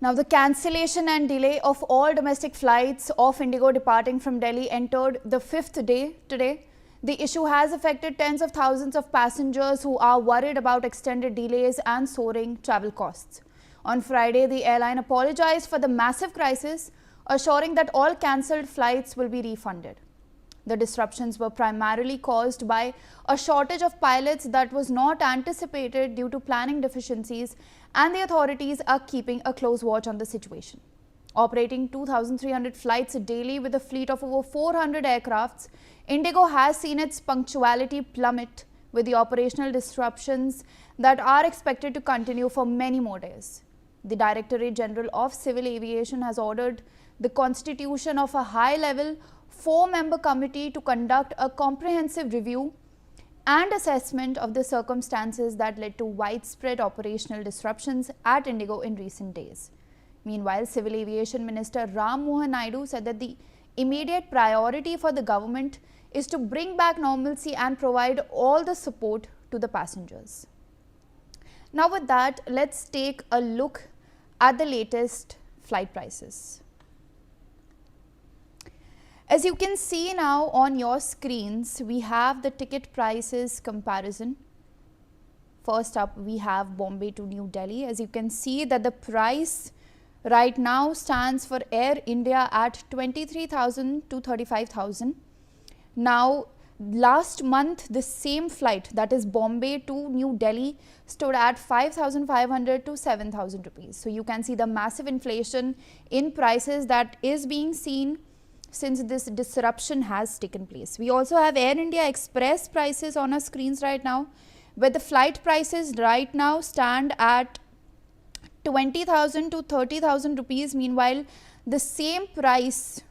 Now, the cancellation and delay of all domestic flights of Indigo departing from Delhi entered the fifth day today. The issue has affected tens of thousands of passengers who are worried about extended delays and soaring travel costs. On Friday, the airline apologized for the massive crisis, assuring that all cancelled flights will be refunded. The disruptions were primarily caused by a shortage of pilots that was not anticipated due to planning deficiencies, and the authorities are keeping a close watch on the situation. Operating 2,300 flights daily with a fleet of over 400 aircrafts, Indigo has seen its punctuality plummet, with the operational disruptions that are expected to continue for many more days. The Directorate General of Civil Aviation has ordered the constitution of a high-level 4-member committee to conduct a comprehensive review and assessment of the circumstances that led to widespread operational disruptions at Indigo in recent days. Meanwhile, Civil Aviation Minister Ram Mohan Naidu said that the immediate priority for the government is to bring back normalcy and provide all the support to the passengers. Now with that, let's take a look at the latest flight prices. As you can see now on your screens, we have the ticket prices comparison. First up, we have Bombay to New Delhi. As you can see that the price right now stands for Air India at 23,000 to 35,000. Now, last month, the same flight, that is Bombay to New Delhi, stood at 5,500 to 7,000 rupees. So you can see the massive inflation in prices that is being seen since this disruption has taken place. We also have Air India Express prices on our screens right now, where the flight prices right now stand at 20,000 to 30,000 rupees. Meanwhile, the same price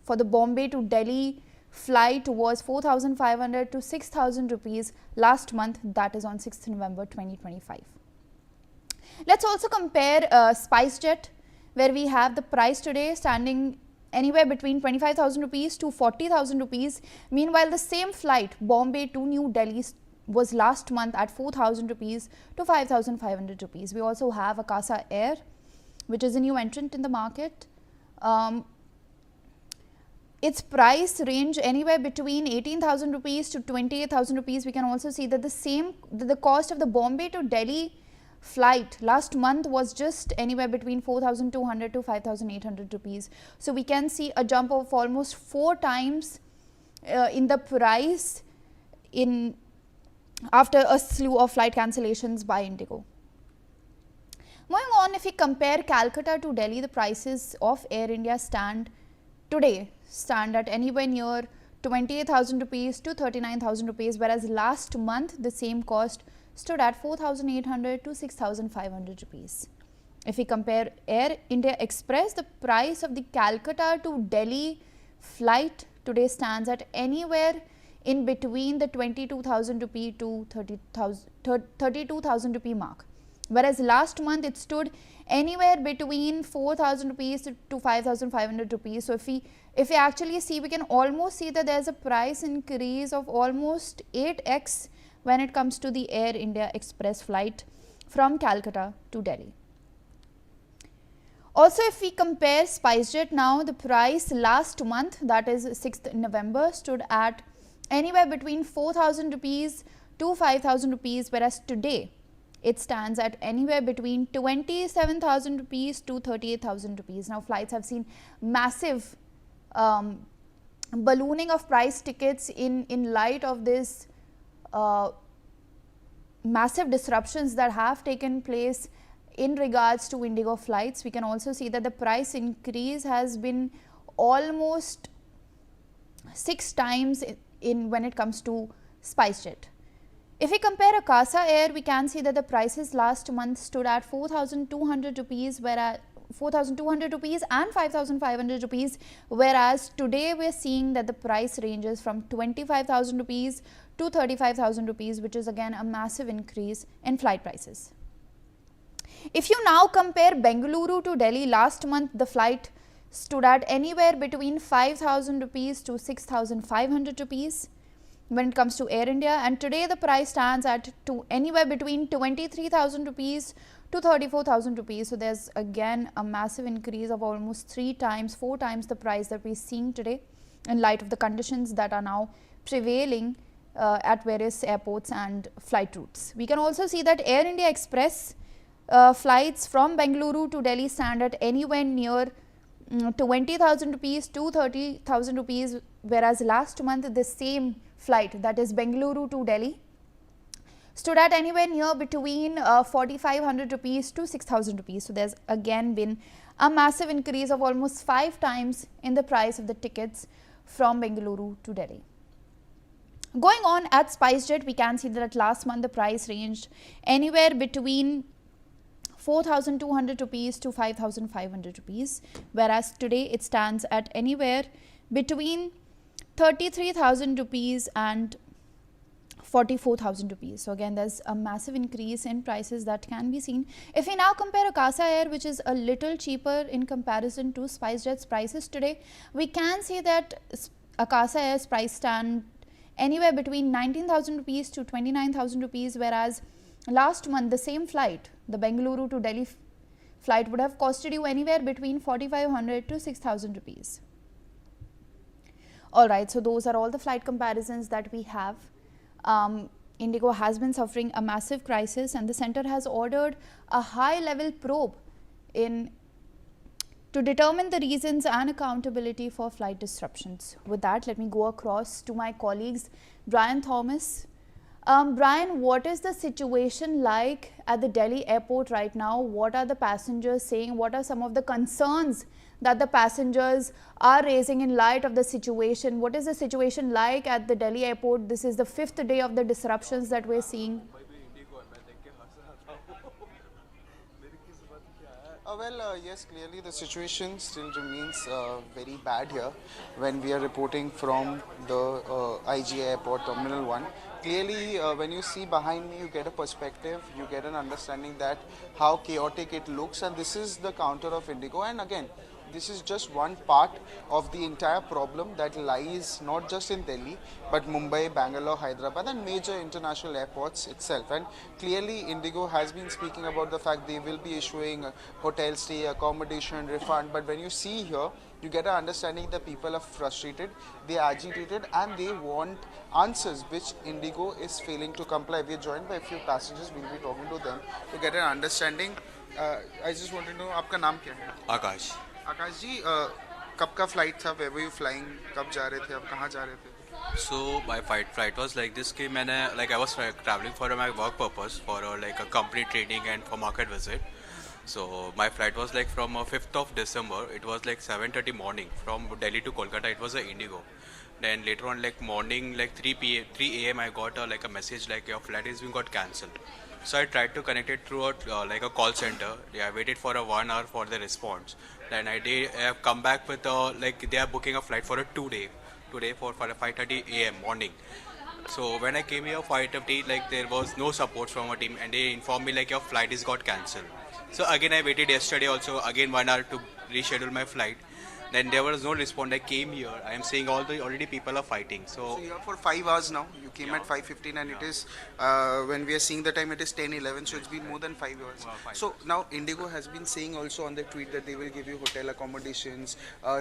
for the Bombay to Delhi flight was 4,500 to 6,000 rupees last month, that is on 6th November 2025. Let's also compare SpiceJet, where we have the price today standing anywhere between 25,000 rupees to 40,000 rupees. Meanwhile, the same flight Bombay to New Delhi was last month at 4,000 rupees to 5,500 rupees. We also have Akasa Air, which is a new entrant in the market. Its price range anywhere between 18,000 rupees to 28,000 rupees. We can also see that the cost of the Bombay to Delhi flight last month was just anywhere between 4,200 to 5,800 rupees. So we can see a jump of almost 4 times in the price after a slew of flight cancellations by Indigo. Moving on, if we compare Calcutta to Delhi, the prices of Air India today stand at anywhere near 28,000 rupees to 39,000 rupees, whereas last month the same cost stood at 4,800 to 6,500 rupees. If we compare Air India Express, the price of the Calcutta to Delhi flight today stands at anywhere in between the 22,000 rupee to 32,000 rupee mark, whereas last month it stood anywhere between 4,000 rupees to 5,500 rupees. So if we actually see, we can almost see that there is a price increase of almost 8x when it comes to the Air India Express flight from Calcutta to Delhi. Also, if we compare SpiceJet now, the price last month, that is 6th November, stood at anywhere between 4,000 rupees to 5,000 rupees, whereas today it stands at anywhere between 27,000 rupees to 38,000 rupees. Now, flights have seen massive ballooning of price tickets in light of this massive disruptions that have taken place in regards to Indigo flights. We can also see that the price increase has been almost 6 times when it comes to SpiceJet. If we compare Akasa Air, we can see that the prices last month stood at 4,200 rupees, whereas 4,200 rupees and 5,500 rupees, whereas today we are seeing that the price ranges from 25,000 rupees to 35,000 rupees, which is again a massive increase in flight prices. If you now compare Bengaluru to Delhi, last month the flight stood at anywhere between 5,000 rupees to 6,500 rupees when it comes to Air India, and today the price stands at anywhere between 23,000 rupees to 34,000 rupees. So there's again a massive increase of almost 3 times, 4 times the price that we're seeing today, in light of the conditions that are now prevailing at various airports and flight routes. We can also see that Air India Express flights from Bengaluru to Delhi stand at anywhere near 20,000 rupees to 30,000 rupees, whereas last month the same flight, that is Bengaluru to Delhi, stood at anywhere near between 4,500 rupees to 6,000 rupees. So there's again been a massive increase of almost 5 times in the price of the tickets from Bengaluru to Delhi. Going on at SpiceJet, we can see that last month the price ranged anywhere between 4,200 rupees to 5,500 rupees, whereas today it stands at anywhere between 33,000 rupees and 44,000 rupees. So again, there's a massive increase in prices that can be seen. If we now compare Akasa Air, which is a little cheaper in comparison to SpiceJet's prices today, we can see that Akasa Air's price stand anywhere between 19,000 rupees to 29,000 rupees, whereas last month the same flight, the Bengaluru to Delhi flight, would have costed you anywhere between 4,500 to 6,000 rupees. Alright, so those are all the flight comparisons that we have. Indigo has been suffering a massive crisis, and the center has ordered a high level probe to determine the reasons and accountability for flight disruptions. With that, let me go across to my colleagues Brian Thomas. Brian, what is the situation like at the Delhi airport right now? What are the passengers saying? What are some of the concerns that the passengers are raising in light of the situation? What is the situation like at the Delhi airport? This is the 5th day of the disruptions that we're seeing. Yes, clearly the situation still remains very bad here when we are reporting from the IGA Airport Terminal 1. Clearly, when you see behind me, you get a perspective, you get an understanding that how chaotic it looks, and this is the counter of Indigo. And again, this is just one part of the entire problem that lies not just in Delhi, but Mumbai, Bangalore, Hyderabad and major international airports itself. And clearly Indigo has been speaking about the fact they will be issuing hotel stay, accommodation, refund. But when you see here, you get an understanding that people are frustrated, they are agitated and they want answers which Indigo is failing to comply. We are joined by a few passengers, we will be talking to them to get an understanding. I just want to know, आपका नाम क्या है? आकाश आकाश जी, कब का flight था? Where were you flying? कब जा रहे थे? अब कहाँ जा रहे थे? So my flight was like this कि मैंने I was traveling for my work purpose for like a company training and for market visit. So my flight was like from 5th of December. It was like 7:30 morning from Delhi to Kolkata. It was a Indigo. Then later on, like morning, like 3 a.m. I got like a message like your flight is being got cancelled. So I tried to connect it through like a call center. I waited for a 1 hour for the response. Then I have come back with like they are booking a flight for a today for 5:30 a.m. morning. So when I came here 5:30, like there was no support from a team, and they informed me like your flight is got cancelled. So again I waited yesterday also again 1 hour to reschedule my flight. Then there was no response. I came here. I am seeing already people are fighting. So you're for 5 hours now. You came at 5:15 and it is when we are seeing the time it is 10:11. So it's been more than 5 hours. So now Indigo has been saying also on the tweet that they will give you hotel accommodations,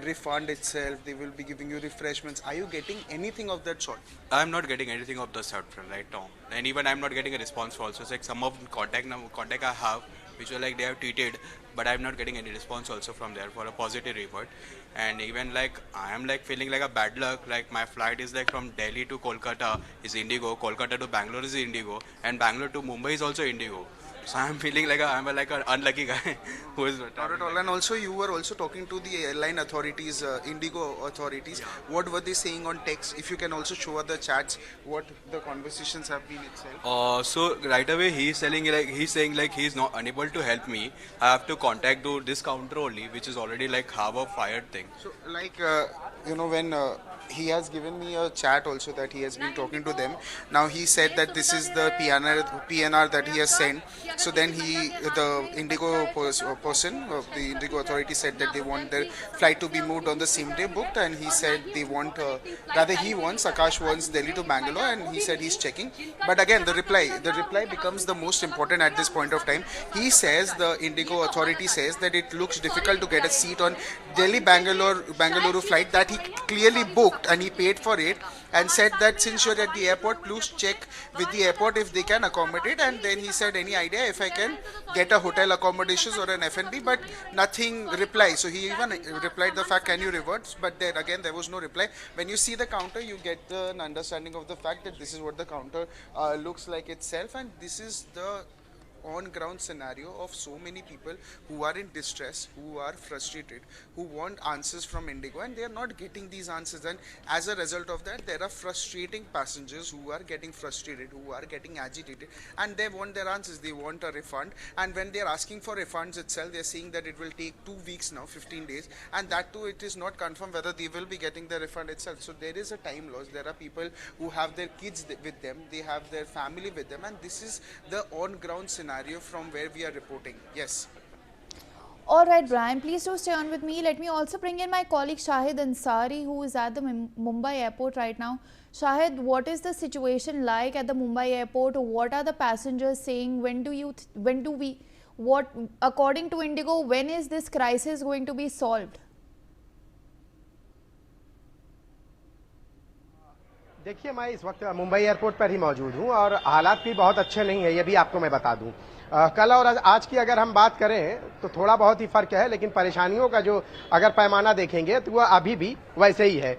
refund itself. They will be giving you refreshments. Are you getting anything of that sort? I'm not getting anything of the sort from right now. And even I'm not getting a response also. It's like some of the contact I have, which were like they have tweeted, but I'm not getting any response also from there for a positive report. And even like I am like feeling like a bad luck, like my flight is like from Delhi to Kolkata is Indigo, Kolkata to Bangalore is Indigo, and Bangalore to Mumbai is also Indigo. So I'm feeling like I'm like an unlucky guy who is not at all. And also you were also talking to the airline authorities, Indigo authorities. Yeah. What were they saying on text? If you can also show us the chats, what the conversations have been itself. So right away he's saying like he's not unable to help me. I have to contact this counter only, which is already like have a fired thing. So like you know when he has given me a chat also that he has been talking to them. Now he said that this is the PNR that he has sent. So then the Indigo person, the Indigo authority said that they want their flight to be moved on the same day booked, and he said they want, Akash wants Delhi to Bangalore, and he said he's checking. But again, the reply becomes the most important at this point of time. He says, the Indigo authority says that it looks difficult to get a seat on Delhi Bangalore flight that he clearly booked and he paid for it, and said that since you're at the airport, please check with the airport if they can accommodate. And then he said, any idea if I can get a hotel accommodations or an F&B, but nothing reply. So he even replied the fact, can you revert? But then again, there was no reply. When you see the counter, you get an understanding of the fact that this is what the counter looks like itself, and this is the on-ground scenario of so many people who are in distress, who are frustrated, who want answers from Indigo, and they are not getting these answers. And as a result of that, there are frustrating passengers who are getting frustrated, who are getting agitated, and they want their answers. They want a refund, and when they are asking for refunds itself, they are saying that it will take 2 weeks now, 15 days, and that too it is not confirmed whether they will be getting the refund itself. So there is a time loss. There are people who have their kids with them, they have their family with them, and this is the on-ground scenario from where we are reporting. Yes. All right, Brian, please do stay on with me. Let me also bring in my colleague Shahid Ansari, who is at the Mumbai airport right now. Shahid, what is the situation like at the Mumbai airport? What are the passengers saying? According to Indigo, when is this crisis going to be solved? देखिए, मैं इस वक्त Mumbai airport पर ही मौजूद हूं और हालात भी बहुत अच्छे नहीं है, ये भी आपको मैं बता दूं। कल और आज की अगर हम बात करें तो थोड़ा बहुत ही फर्क है, लेकिन परेशानियों का जो अगर पैमाना देखेंगे तो वह अभी भी वैसे ही है।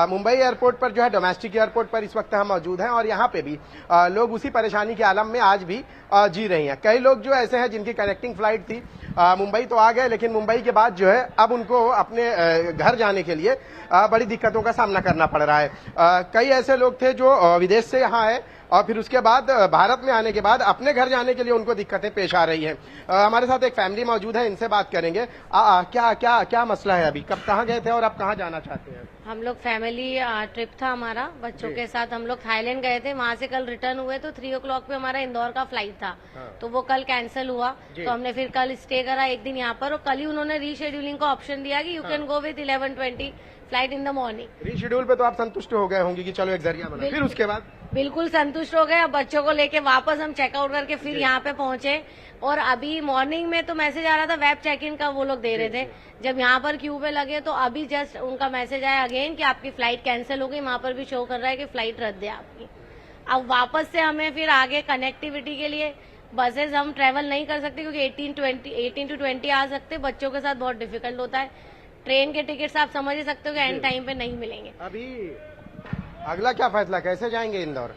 मुंबई एयरपोर्ट पर जो है, डोमेस्टिक एयरपोर्ट पर इस वक्त हम मौजूद हैं और यहाँ पे भी लोग उसी परेशानी के आलम में आज भी जी रही हैं। कई लोग जो ऐसे हैं जिनकी कनेक्टिंग फ्लाइट थी, मुंबई तो आ गए, लेकिन मुंबई के बाद जो है अब उनको अपने घर जाने के लिए बड़ी दिक्कतों का सामना करना पड़ रहा है। कई ऐसे लोग थे जो विदेश से यहाँ आए और फिर उसके बाद भारत में आने के बाद अपने घर जाने के लिए उनको दिक्कतें पेश आ रही हैं। हमारे साथ एक फैमिली मौजूद है, इनसे बात करेंगे। क्या क्या क्या मसला है? अभी कब कहाँ गए थे और अब कहाँ जाना चाहते हैं? हम लोग फैमिली ट्रिप था हमारा, बच्चों के साथ हम लोग थाईलैंड गए थे। वहाँ से कल रिटर्न हुए तो 3 o'clock पे हमारा इंदौर का फ्लाइट था। तो वो कल कैंसिल हुआ, तो हमने फिर कल स्टे करा एक दिन यहाँ पर, और कल ही उन्होंने रीशेड्यूलिंग का ऑप्शन दिया कि you can go with 11:20 flight in the morning. Reschedule पे तो आप संतुष्ट हो गए होंगे कि चलो एक जरिया बना, फिर उसके बाद बिल्कुल संतुष्ट हो गए। अब बच्चों को लेके वापस हम चेकआउट करके फिर यहाँ पे पहुंचे, और अभी मॉर्निंग में तो मैसेज आ रहा था वेब चेक इन का, वो लोग दे रहे थे। जब यहाँ पर क्यू पे लगे तो अभी जस्ट उनका मैसेज आया अगेन कि आपकी फ्लाइट कैंसिल हो गई। वहां पर भी शो कर रहा है कि फ्लाइट रद्द है आपकी। अब वापस से हमें फिर आगे कनेक्टिविटी के लिए बसेज हम ट्रेवल नहीं कर सकते, क्योंकि 18 to 20 आ सकते, बच्चों के साथ बहुत डिफिकल्ट होता है। ट्रेन के टिकट्स आप समझ ही सकते हो कि एंड टाइम पे नहीं मिलेंगे। अभी अगला क्या फैसला, कैसे जाएंगे इंदौर?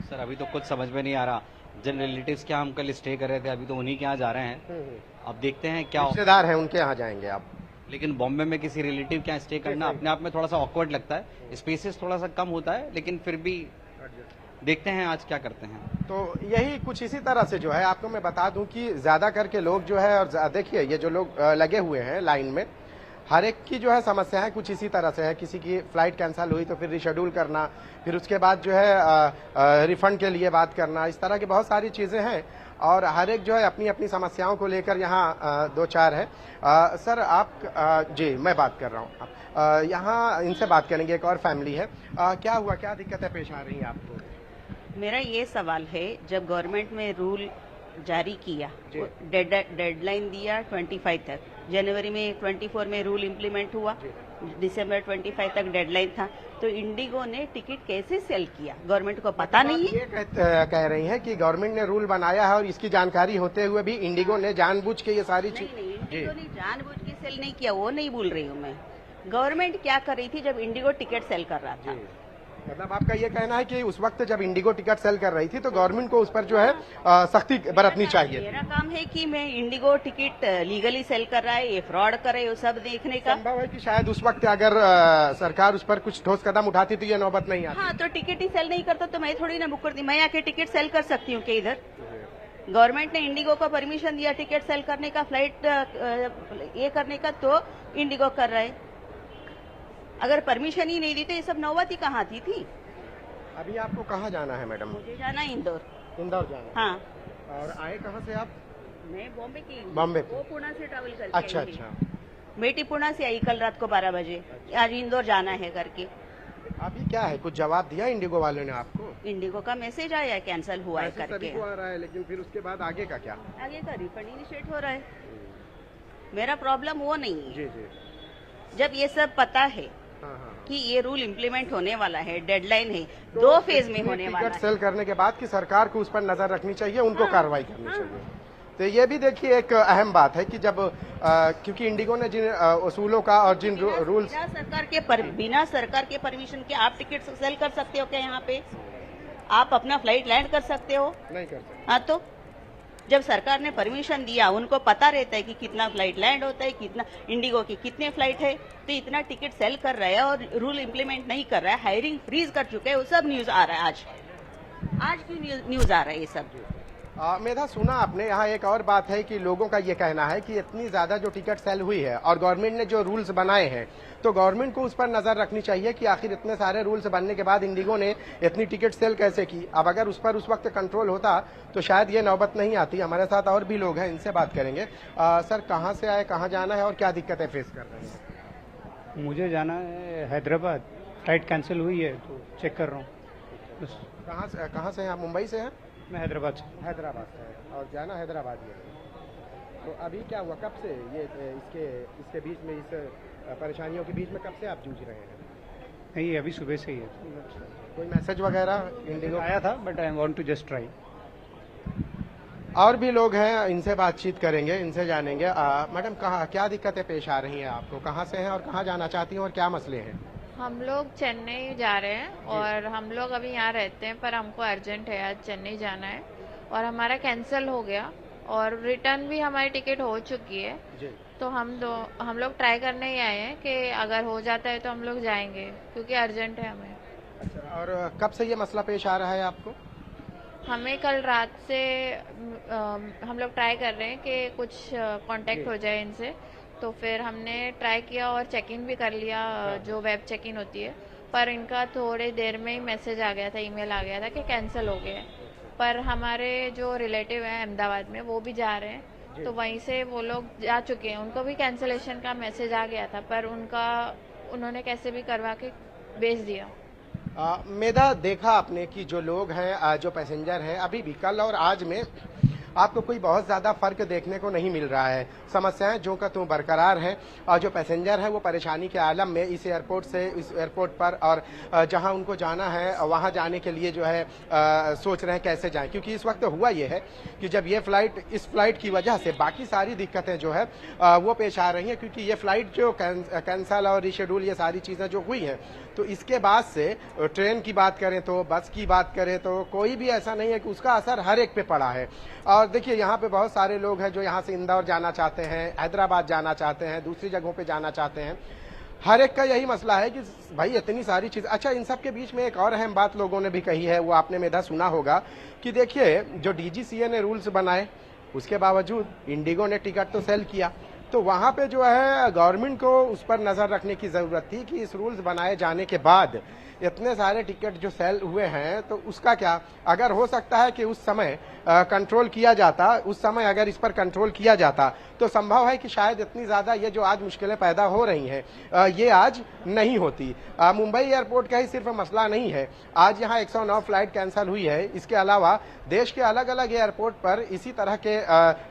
सर अभी तो कुछ समझ में नहीं आ रहा। जिन रिलेटिव्स के हम कल स्टे कर रहे थे, अभी तो उन्हीं के यहाँ जा रहे हैं। अब देखते हैं क्या रिश्तेदार हैं उनके यहाँ जाएंगे आप। लेकिन बॉम्बे में किसी रिलेटिव के यहाँ स्टे करना अपने आप में थोड़ा सा ऑकवर्ड लगता है। स्पेसेस थोड़ा सा कम होता है, लेकिन फिर भी देखते हैं आज क्या करते हैं। तो यही कुछ इसी तरह से जो है, आपको मैं बता दूं कि ज्यादा करके लोग जो है, और देखिए ये जो लोग लगे हुए हैं लाइन में, हर एक की जो है समस्या है कुछ इसी तरह से है। किसी की फ्लाइट कैंसिल हुई तो फिर रिशेड्यूल करना, फिर उसके बाद जो है रिफंड के लिए बात करना, इस तरह की बहुत सारी चीजें हैं और हर एक जो है अपनी अपनी समस्याओं को लेकर यहाँ 2-4 है। सर आप जी मैं बात कर रहा हूँ, यहाँ इनसे बात करेंगे। एक और फैमिली है, क्या हुआ, क्या दिक्कतें पेश आ रही हैं आपको? मेरा ये सवाल है, जब गवर्नमेंट में रूल जारी किया, डेडलाइन दिया 25 तक, जनवरी में 24 में रूल इम्प्लीमेंट हुआ, दिसंबर 25 तक डेडलाइन था, तो इंडिगो ने टिकट कैसे सेल किया? गवर्नमेंट को पता नहीं है? ये कह रही हैं कि गवर्नमेंट ने रूल बनाया है और इसकी जानकारी होते हुए भी इंडिगो ने जानबूझ के ये सारी चीज इंडिगो ने जानबूझ के सेल नहीं किया, वो नहीं बोल रही हूँ मैं। गवर्नमेंट क्या कर रही थी जब इंडिगो टिकट सेल कर रहा था? मतलब आपका ये कहना है कि उस वक्त जब इंडिगो टिकट सेल कर रही थी तो गवर्नमेंट को उस पर जो है सख्ती बरतनी चाहिए। मेरा काम है कि मैं इंडिगो टिकट लीगली सेल कर रहा है, ये फ्रॉड कर रहे, वो सब देखने का। संभव है कि शायद उस वक्त अगर सरकार उस पर कुछ ठोस कदम उठाती तो ये नौबत नहीं आती। हाँ, तो टिकट ही सेल नहीं करता तो मैं थोड़ी ना बुक करती, मैं आके टिकट सेल कर सकती हूँ कि इधर गवर्नमेंट ने इंडिगो को परमिशन दिया टिकट सेल करने का, फ्लाइट ये करने का, तो इंडिगो कर रहा है। अगर परमिशन ही नहीं दी तो ये सब नौबत ही कहाँ थी। अभी आपको कहाँ जाना है मैडम? मुझे जाना है इंदौर। इंदौर जाना है। हाँ, और आए कहाँ से आप? मैं बॉम्बे की। बॉम्बे वो पुणे से ट्रैवल करके अच्छा आई थी। अच्छा। बेटी पुणे से आई कल रात को 12 बजे, आज इंदौर जाना है करके। अभी क्या है, कुछ जवाब दिया इंडिगो वालों ने आपको? इंडिगो का मैसेज आया है कैंसिल हुआ है मैसेज सभी करके। को आ रहा है, लेकिन फिर उसके बाद आगे का क्या? आगे का रिफंड इनिशिएट हो रहा है। मेरा प्रॉब्लम वो नहीं है। जी जी। जब ये सब पता है हाँ हाँ। कि ये रूल इम्प्लीमेंट होने वाला है, डेडलाइन है, 2 फेज में होने वाला टिकट है। सेल करने के बाद की सरकार को उस पर नजर रखनी चाहिए, उनको कार्रवाई करनी चाहिए। तो ये भी देखिए एक अहम बात है कि जब क्योंकि इंडिगो ने जिन उसूलों का और जिन रूल्स बिना सरकार के परमिशन के आप टिकट सेल कर सकते हो क्या? यहाँ पे आप अपना फ्लाइट लैंड कर सकते हो? नहीं कर सकते। हाँ, तो जब सरकार ने परमिशन दिया, उनको पता रहता है कि कितना फ्लाइट लैंड होता है, कितना इंडिगो की कितने फ्लाइट है, तो इतना टिकट सेल कर रहा है और रूल इम्प्लीमेंट नहीं कर रहा है, हायरिंग फ्रीज कर चुके हैं। वो सब न्यूज आ रहा है आज की न्यूज आ रहा है ये सब। मेधा, सुना आपने, यहाँ एक और बात है कि लोगों का ये कहना है कि इतनी ज्यादा जो टिकट सेल हुई है और गवर्नमेंट ने जो रूल्स बनाए हैं, तो गवर्नमेंट को उस पर नजर रखनी चाहिए कि आखिर इतने सारे रूल्स बनने के बाद इंडिगो ने इतनी टिकट सेल कैसे की। अब अगर उस पर उस वक्त कंट्रोल होता तो शायद ये नौबत नहीं आती। हमारे साथ और भी लोग हैं, इनसे बात करेंगे। सर, कहाँ से आए, कहाँ जाना है और क्या दिक्कतें फेस कर रहे हैं? मुझे जाना है हैदराबाद, फ्लाइट कैंसिल हुई है तो चेक कर रहा हूँ बस। कहाँ से हैं आप? मुंबई से हैं? मैं हैदराबाद से। हैदराबाद से है और जाना हैदराबाद ही है। तो अभी क्या हुआ, कब से ये इसके बीच में, इस परेशानियों के बीच में कब से आप जूझ रहे हैं? नहीं, अभी सुबह से ही है। कोई मैसेज वगैरह इंडिगो आया था but I want to just try. और भी लोग हैं, इनसे बातचीत करेंगे, इनसे जानेंगे। मैडम, कहाँ क्या दिक्कतें पेश आ रही हैं आपको? कहाँ से हैं और कहाँ जाना चाहती हैं और क्या मसले हैं? हम लोग चेन्नई जा रहे हैं और हम लोग अभी यहाँ रहते हैं, पर हमको अर्जेंट है, आज चेन्नई जाना है और हमारा कैंसिल हो गया और रिटर्न भी हमारी टिकट हो चुकी है। जी। तो हम लोग ट्राई करने ही आए हैं कि अगर हो जाता है तो हम लोग जाएंगे, क्योंकि अर्जेंट है हमें। अच्छा, और कब से ये मसला पेश आ रहा है आपको? हमें कल रात से हम लोग ट्राई कर रहे हैं कि कुछ कांटेक्ट हो जाए इनसे, तो फिर हमने ट्राई किया और चेक इन भी कर लिया, जो वेब चेक इन होती है, पर इनका थोड़ी देर में ही मैसेज आ गया था, ईमेल आ गया था कि कैंसिल हो गया है। पर हमारे जो रिलेटिव हैं अहमदाबाद में, वो भी जा रहे हैं, तो वहीं से वो लोग जा चुके हैं, उनको भी कैंसिलेशन का मैसेज आ गया था, पर उन्होंने कैसे भी करवा के भेज दिया। मेधा, देखा आपने कि जो लोग हैं, जो पैसेंजर हैं, अभी भी कल और आज में आपको कोई बहुत ज्यादा फर्क देखने को नहीं मिल रहा है। समस्याएं जो का त्यों बरकरार हैं और जो पैसेंजर हैं वो परेशानी के आलम में इस एयरपोर्ट से इस एयरपोर्ट पर और जहां उनको जाना है वहां जाने के लिए जो है सोच रहे हैं कैसे जाएं। क्योंकि इस वक्त हुआ ये है कि जब ये फ्लाइट, इस फ्लाइट की वजह से बाकी सारी दिक्कतें जो है वो पेश आ रही हैं, क्योंकि ये फ्लाइट जो कैंसल और रिशेड्यूल, ये सारी चीजें जो हुई हैं, तो इसके बाद से ट्रेन की बात करें तो, बस की बात करें तो, कोई भी ऐसा नहीं है कि उसका असर हर एक पे पड़ा है। और देखिए, यहाँ पे बहुत सारे लोग हैं जो यहाँ से इंदौर जाना चाहते हैं, हैदराबाद जाना चाहते हैं, दूसरी जगहों पे जाना चाहते हैं। हर एक का यही मसला है कि भाई इतनी सारी चीज। अच्छा, इन सब के बीच में एक और अहम बात लोगों ने भी कही है, वो आपने मेधा सुना होगा कि देखिए, जो डीजीसीए ने रूल्स बनाए, उसके बावजूद इंडिगो ने टिकट तो सेल किया, तो वहां पे जो है गवर्नमेंट को उस पर नजर रखने की जरूरत थी कि इस रूल्स बनाए जाने के बाद इतने सारे टिकट जो सेल हुए हैं, तो उसका क्या, अगर हो सकता है कि उस समय कंट्रोल किया जाता, उस समय अगर इस पर कंट्रोल किया जाता तो संभव है कि शायद इतनी ज्यादा ये जो आज मुश्किलें पैदा हो रही हैं ये आज नहीं होती। मुंबई एयरपोर्ट का ही सिर्फ मसला नहीं है, आज यहाँ 109 फ्लाइट कैंसिल हुई है। इसके अलावा देश के अलग अलग एयरपोर्ट पर इसी तरह के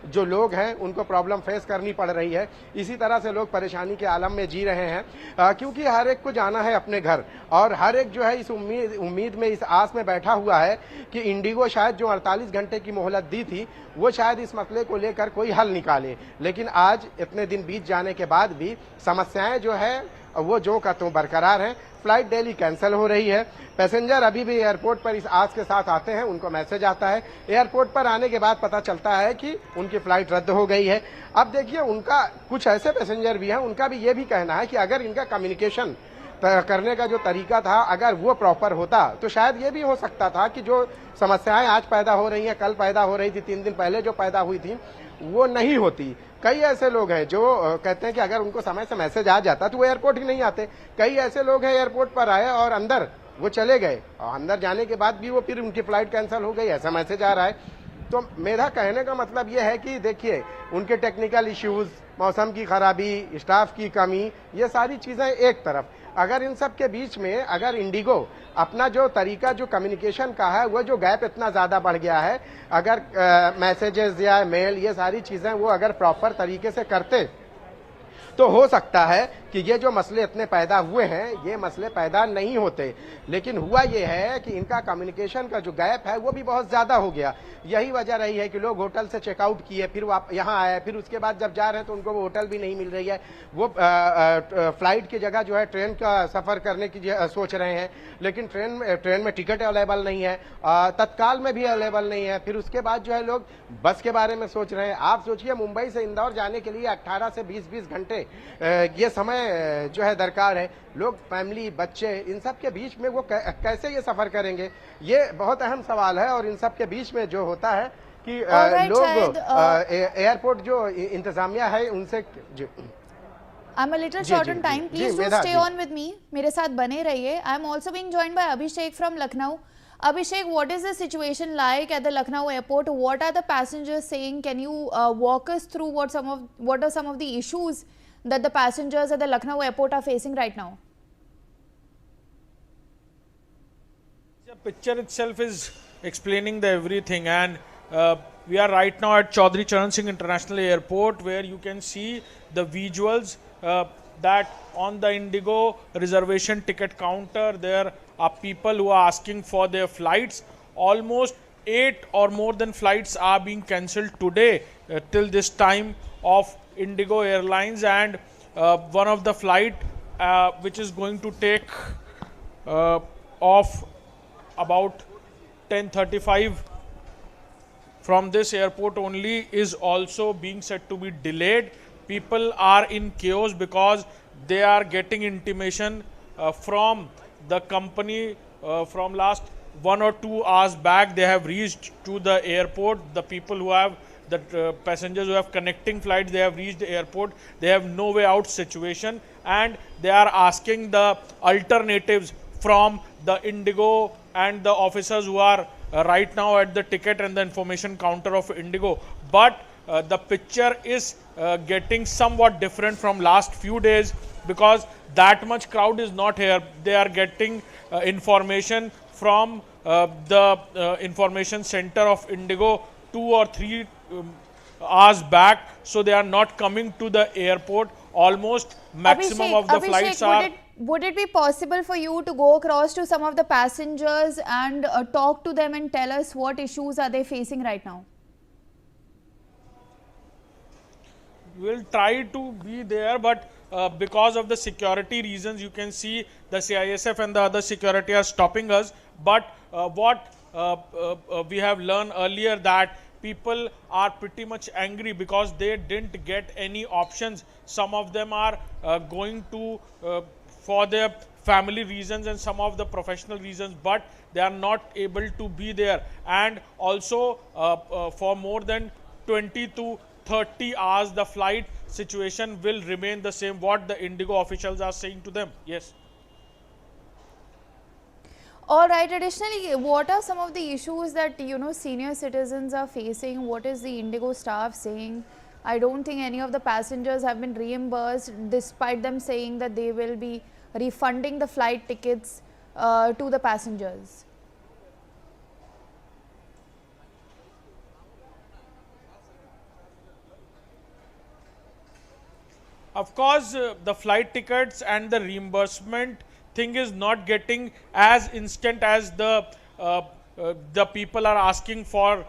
जो लोग हैं उनको प्रॉब्लम फेस करनी पड़ रही है, इसी तरह से लोग परेशानी के आलम में जी रहे हैं, क्योंकि हर एक को जाना है अपने घर और हर एक जो है इस उम्मीद में, इस आस में बैठा हुआ है कि इंडिगो शायद जो 48 घंटे की मोहलत दी थी वो शायद इस मसले को लेकर कोई हल निकाले। लेकिन आज इतने दिन बीत जाने के बाद भी समस्याएं जो है वो जो का तो बरकरार है। फ्लाइट डेली कैंसिल हो रही है, पैसेंजर अभी भी एयरपोर्ट पर इस आस के साथ आते हैं, उनको मैसेज आता है, एयरपोर्ट पर आने के बाद पता चलता है कि उनकी फ्लाइट रद्द हो गई है। अब देखिए, उनका कुछ ऐसे पैसेंजर भी हैं, उनका भी ये भी कहना है कि अगर इनका कम्युनिकेशन करने का जो तरीका था अगर वो प्रॉपर होता तो शायद ये भी हो सकता था कि जो समस्याएं आज पैदा हो रही हैं, कल पैदा हो रही थी, 3 दिन पहले जो पैदा हुई थी, वो नहीं होती। कई ऐसे लोग हैं जो कहते हैं कि अगर उनको समय से मैसेज आ जाता तो वो एयरपोर्ट ही नहीं आते। कई ऐसे लोग हैं एयरपोर्ट पर आए और अंदर वो चले गए और अंदर जाने के बाद भी वो फिर उनकी फ्लाइट कैंसिल हो गई, ऐसा मैसेज आ रहा है। तो मेरा कहने का मतलब ये है कि देखिए, उनके टेक्निकल इश्यूज, मौसम की खराबी, स्टाफ की कमी, ये सारी चीजें एक तरफ, अगर इन सब के बीच में अगर इंडिगो अपना जो तरीका जो कम्युनिकेशन का है, वो जो गैप इतना ज्यादा बढ़ गया है, अगर मैसेजेस या मेल ये सारी चीजें वो अगर प्रॉपर तरीके से करते तो हो सकता है कि ये जो मसले इतने पैदा हुए हैं ये मसले पैदा नहीं होते। लेकिन हुआ ये है कि इनका कम्युनिकेशन का जो गैप है वो भी बहुत ज्यादा हो गया। यही वजह रही है कि लोग होटल से चेकआउट किए, फिर यहाँ आए, फिर उसके बाद जब जा रहे हैं तो उनको वो होटल भी नहीं मिल रही है, वो फ्लाइट की जगह जो है ट्रेन का सफर करने की सोच रहे हैं, लेकिन ट्रेन में टिकट अवेलेबल नहीं है, तत्काल में भी अवेलेबल नहीं है। फिर उसके बाद जो है लोग बस के बारे में सोच रहे हैं। आप सोचिए, मुंबई से इंदौर जाने के लिए 18 से 20 घंटे ये समय जो है दरकार है। लोग, फैमिली, बच्चे, इन सब के बीच में वो कैसे ये सफर करेंगे, ये बहुत अहम सवाल है। और इन सब के बीच में जो होता है कि लोग एयरपोर्ट जो इंतजामिया है उनसे I'm a little short on time. Please do stay on with me. मेरे साथ बने रहिए. I'm also being joined by Abhishek from Lucknow. Abhishek, what is the situation like at the Lucknow airport? What are the passengers saying? Can you walk us through what are some of the issues that the passengers at the Lucknow airport are facing right now? The picture itself is explaining the everything, and we are right now at Chaudhary Charan Singh International Airport, where you can see the visuals that on the Indigo reservation ticket counter there are people who are asking for their flights. Almost 8 or more than flights are being cancelled today till this time of Indigo Airlines, and one of the flight which is going to take off about 10:35 from this airport only is also being said to be delayed. People are in chaos because they are getting intimation from the company from last 1 or 2 hours back. They have reached to the airport. The people who have the passengers who have connecting flights, they have reached the airport. They have no way out situation, and they are asking the alternatives from the Indigo and the officers who are right now at the ticket and the information counter of Indigo. But the picture is getting somewhat different from last few days, because that much crowd is not here. They are getting information from the information center of Indigo 2 or 3 hours back, so they are not coming to the airport. Almost maximum of the flights are. Would it be possible for you to go across to some of the passengers and talk to them and tell us what issues are they facing right now? We'll try to be there, but because of the security reasons, you can see the CISF and the other security are stopping us. But what we have learned earlier, that people are pretty much angry because they didn't get any options. Some of them are going to for their family reasons and some of the professional reasons, but they are not able to be there. And also for more than 20 to 30 hours the flight situation will remain the same, what the Indigo officials are saying to them. Yes. All right. Additionally, what are some of the issues that senior citizens are facing? What is the Indigo staff saying? I don't think any of the passengers have been reimbursed, despite them saying that they will be refunding the flight tickets to the passengers. Of course, the flight tickets and the reimbursement thing is not getting as instant as the people are asking for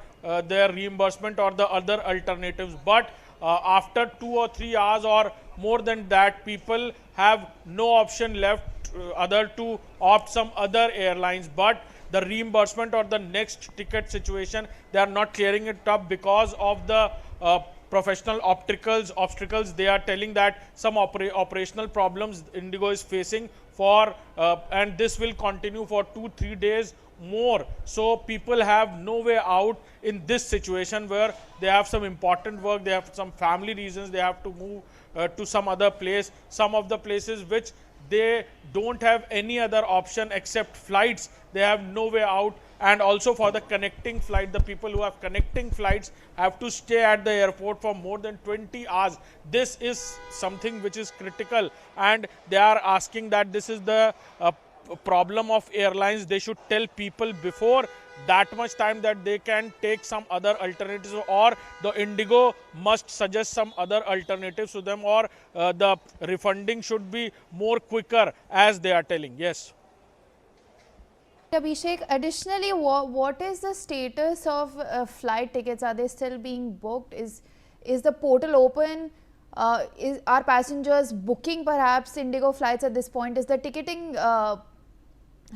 their reimbursement or the other alternatives. But after 2 or 3 hours or more than that, people have no option left other to opt some other airlines. But the reimbursement or the next ticket situation, they are not clearing it up because of the professional obstacles. They are telling that some operational problems Indigo is facing for and this will continue for 2-3 days more. So people have no way out in this situation where they have some important work, they have some family reasons, they have to move to some other place. Some of the places which they don't have any other option except flights, they have no way out. And also for the connecting flight, the people who have connecting flights have to stay at the airport for more than 20 hours. This is something which is critical, and they are asking that this is the problem of airlines. They should tell people before that much time that they can take some other alternatives, or the Indigo must suggest some other alternatives to them, or the refunding should be more quicker as they are telling. Yes. Abhishek, additionally, what is the status of flight tickets? Are they still being booked? Is the portal open? Are passengers booking perhaps Indigo flights at this point? Is the ticketing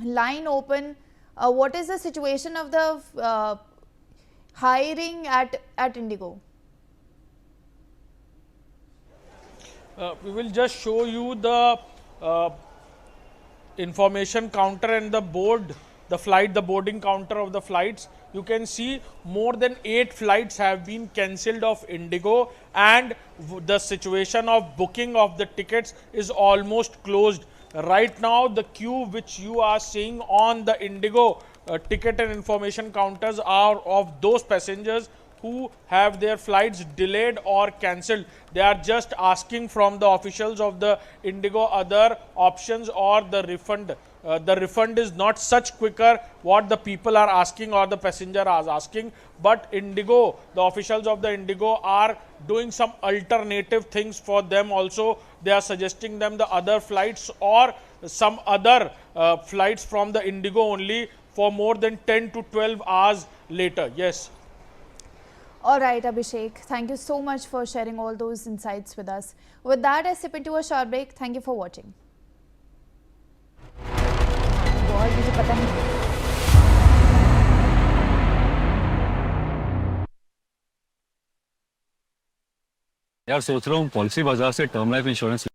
line open? What is the situation of the hiring at Indigo? We will just show you the information counter and the board, the boarding counter of the flights. You can see more than 8 flights have been cancelled of Indigo, and the situation of booking of the tickets is almost closed. Right now, the queue which you are seeing on the Indigo ticket and information counters are of those passengers who have their flights delayed or cancelled. They are just asking from the officials of the Indigo other options or the refund. The refund is not such quicker what the people are asking or the passenger are asking, but Indigo, the officials of the Indigo are doing some alternative things for them also. They are suggesting them the other flights or some other flights from the Indigo only for more than 10 to 12 hours later. Yes. All right, Abhishek, thank you so much for sharing all those insights with us. With that, I step into a short break. Thank you for watching. मुझे पता नहीं। यार सोच रहा हूँ policy बाजार से term life insurance